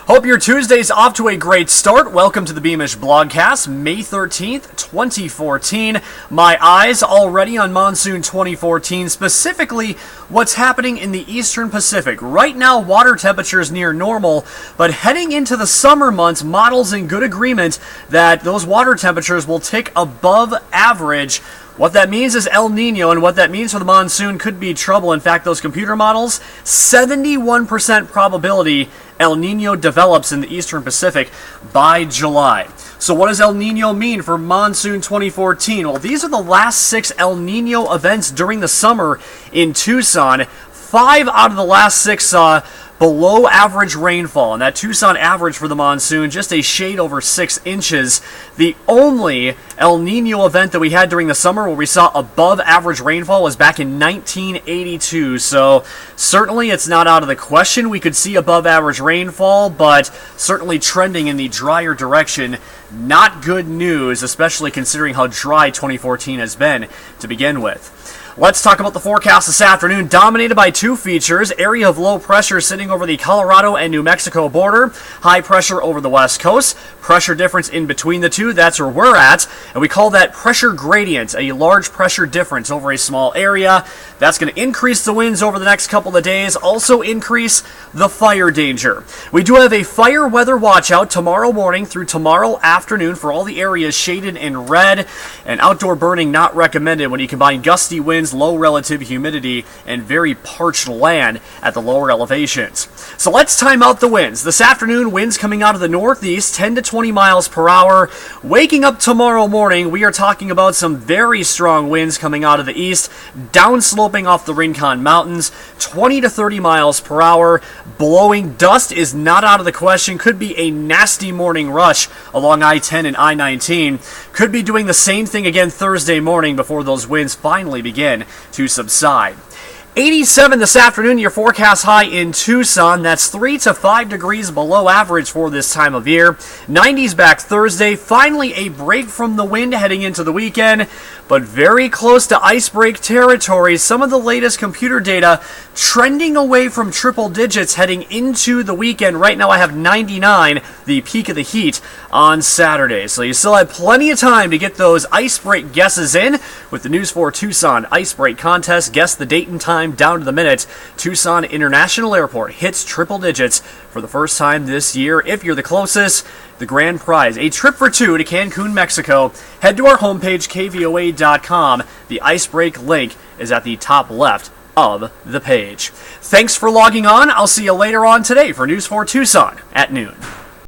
Hope your Tuesday's off to a great start. Welcome to the Beamish Blogcast, May 13th, 2014. My eyes already on monsoon 2014, specifically what's happening in the eastern Pacific. Right now, water temperatures near normal, but heading into the summer months, models in good agreement that those water temperatures will tick above average. What that means is El Nino, and what that means for the monsoon could be trouble. In fact, those computer models, 71% probability El Nino develops in the eastern Pacific by July. So what does El Nino mean for monsoon 2014? Well, these are the last 6 El Nino events during the summer in Tucson. 5 out of the last 6 saw below average rainfall, and that Tucson average for the monsoon just a shade over 6 inches. The only El Nino event that we had during the summer where we saw above average rainfall was back in 1982, so certainly it's not out of the question we could see above average rainfall, but certainly trending in the drier direction. Not good news, especially considering how dry 2014 has been to begin with. Let's talk about the forecast this afternoon, dominated by 2 features. Area of low pressure sitting over the Colorado and New Mexico border. High pressure over the west coast. Pressure difference in between the two, that's where we're at. And we call that pressure gradient, a large pressure difference over a small area. That's going to increase the winds over the next couple of days, also increase the fire danger. We do have a fire weather watch out tomorrow morning through tomorrow afternoon for all the areas shaded in red, and outdoor burning not recommended when you combine gusty winds, low relative humidity, and very parched land at the lower elevations. So let's time out the winds. This afternoon, winds coming out of the northeast, 10 to 20 miles per hour. Waking up tomorrow morning, we are talking about some very strong winds coming out of the east, downsloping off the Rincon Mountains, 20 to 30 miles per hour. Blowing dust is not out of the question. Could be a nasty morning rush along I-10 and I-19. Could be doing the same thing again Thursday morning before those winds finally begin to subside. 87 this afternoon, your forecast high in Tucson. That's 3 to 5 degrees below average for this time of year. 90s back Thursday. Finally a break from the wind heading into the weekend, but very close to ice break territory. Some of the latest computer data trending away from triple digits heading into the weekend. Right now I have 99, the peak of the heat on Saturday. So you still have plenty of time to get those ice break guesses in with the News 4 Tucson Ice Break Contest. Guess the date and time down to the minute. Tucson International Airport hits triple digits for the first time this year. If you're the closest, the grand prize, a trip for 2 to Cancun, Mexico. Head to our homepage, kvoa.com. The ice break link is at the top left of the page. Thanks for logging on. I'll see you later on today for News 4 Tucson at noon.